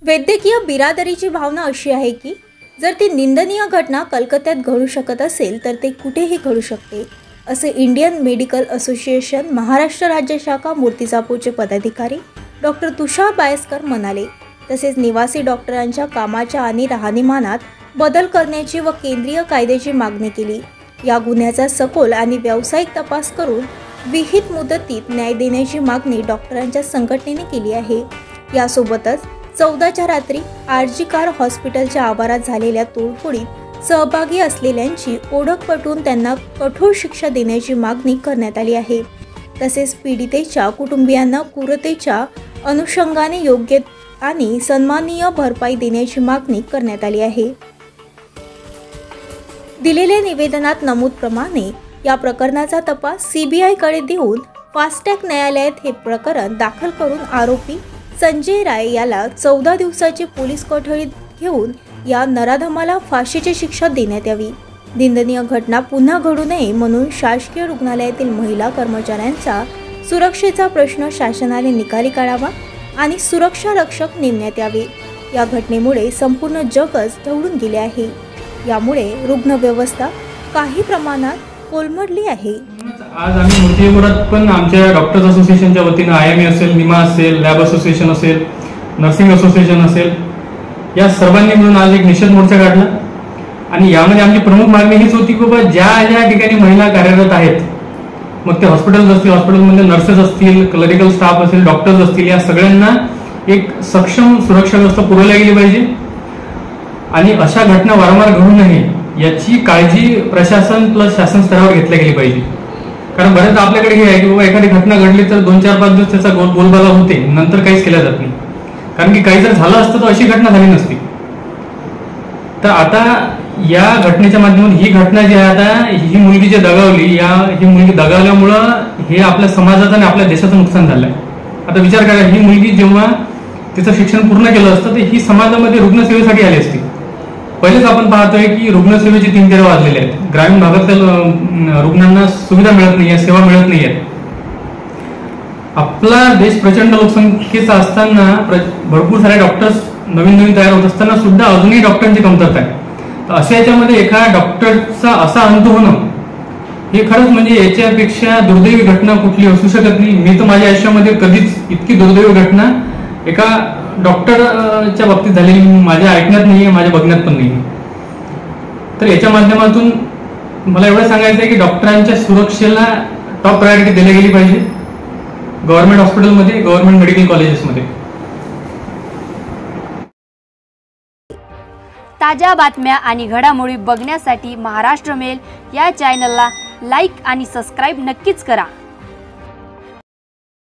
वैद्यकीय बिरादरीची भावना अशी आहे की जर ती निंदनीय घटना कलकत्त्यात घडू शकत असेल तर ते कुठेही घडू शकते, असे इंडियन मेडिकल असोसिएशन महाराष्ट्र राज्य शाखा मूर्तिजापूरचे पदाधिकारी डॉक्टर तुषार बायस्कर म्हणाले। तसेच निवासी डॉक्टरांच्या कामाच्या आणि राहणीमानात बदल करण्याची व केंद्रीय कायद्याची मागणी केली। या गुन्ह्याचा सखोल आणि व्यावसायिक तपास करून विहित मुदतीत न्याय देण्याची मागणी डॉक्टरांच्या संघटनेने केली आहे। यासोबतच 14च्या रात्री आरजी कार हॉस्पिटलच्या आवारात झालेल्या तोडफोडीत सहभागी असलेल्यांची ओळख पटवून त्यांना कठोर शिक्षा देण्याची मागणी करण्यात आली आहे। तसेच पीडितेच्या कुटुंबियांना क्रूरतेच्या अनुषंगाने योग्य आणि सन्माननीय भरपाई देण्याची मागणी करण्यात आली आहे। दिलेल्या निवेदनात नमूदप्रमाणे या प्रकरणाचा तपास सीबीआय कडे देऊन फास्ट ट्रॅक न्यायालयात हे प्रकरण दाखल करून आरोपी संजय राय याला 14 दिवसाची पोलीस कोठडीत घेऊन या नराधमाला फाशीची शिक्षा देण्यात यावी। निंदनीय घटना पुन्हा घडू नये म्हणून शासकीय रुग्णालयातील महिला कर्मचाऱ्यांचा सुरक्षेचा प्रश्न शासनाने निकाली काढावा आणि सुरक्षा रक्षक नेमण्यात यावे। या घटनेमुळे संपूर्ण जगच ढवळून गेले आहे। यामुळे रुग्ण व्यवस्था काही प्रमाणात कोलमडली आहे। आज आम्ही मूर्तिजापुरात पण आमच्या डॉक्टर्स असोसिएशनच्या वतीने आयएमए असेल, निमा असेल, लॅब असोसिएशन असेल, नर्सिंग असोसिएशन असेल, या सर्वांनी मिळून आज एक निषेध मोर्चा काढला। आणि यामध्ये आमची प्रमुख मागणी हीच होती की बाबा ज्या ठिकाणी महिला कार्यरत आहेत, मग ते हॉस्पिटल्स असतील, हॉस्पिटलमध्ये नर्सेस असतील, क्लरिकल स्टाफ असेल, डॉक्टर्स असतील, या सगळ्यांना एक सक्षम सुरक्षा व्यवस्था पुरवली गेली पाहिजे आणि अशा घटना वारंवार घडू नये याची काळजी प्रशासन प्लस शासन स्तरावर घेतली गेली पाहिजे। कारण बरेच आपल्याकडे हे आहे की बाबा एखादी घटना घडली तर 2-4-5 दिवस त्याचा बोलबाला होते, नंतर काहीच केलं जात नाही। कारण की काही जर झालं असतं तर अशी घटना झाली नसती। तर आता या घटनेच्या माध्यमातून ही घटना जी आहे, आता ही मुलगी जी दगावली, ही मुलगी दगावल्यामुळं हे आपल्या समाजाचं आणि आपल्या देशाचं नुकसान झालंय। आता विचार करा, ही मुलगी जेव्हा तिचं शिक्षण पूर्ण केलं असतं तर ही समाजामध्ये रुग्णसेवेसाठी आली असती। पहिलेच आपण पाहतोय की रुग्णसेवेचे 3 फेरे वाजलेले आहेत। ग्रामीण भागातील रुग्णांना सुविधा मिळत नाहीये, सेवा मिळत नाहीये। आपला देश प्रचंड लोकसंख्येचा असताना भरपूर सारे डॉक्टर्स नवीन तयार होत असताना सुद्धा अजूनही डॉक्टरांची कमतरता आहे। तर अशा याच्यामध्ये एका डॉक्टरचा असा अंत होणं हे खरंच म्हणजे याच्यापेक्षा दुर्दैवी घटना कुठली असू शकत नाही। मी तर माझ्या आयुष्यामध्ये कधीच इतकी दुर्दैवी घटना एका डॉक्टरच्या बाबतीत झालेली माझ्या ऐकण्यात नाहीये, माझ्या बघण्यात पण नाही। तर याच्या माध्यमातून मला एवढं सांगायचं आहे की डॉक्टरांच्या सुरक्षेला टॉप प्रायोरिटी दिली गेली पाहिजे गव्हर्नमेंट हॉस्पिटलमध्ये, गव्हर्नमेंट मेडिकल कॉलेजेसमध्ये। ताज्या बातम्या आणि घडामोडी बघण्यासाठी महाराष्ट्र मेल या चॅनलला लाईक आणि सबस्क्राईब नक्कीच करा।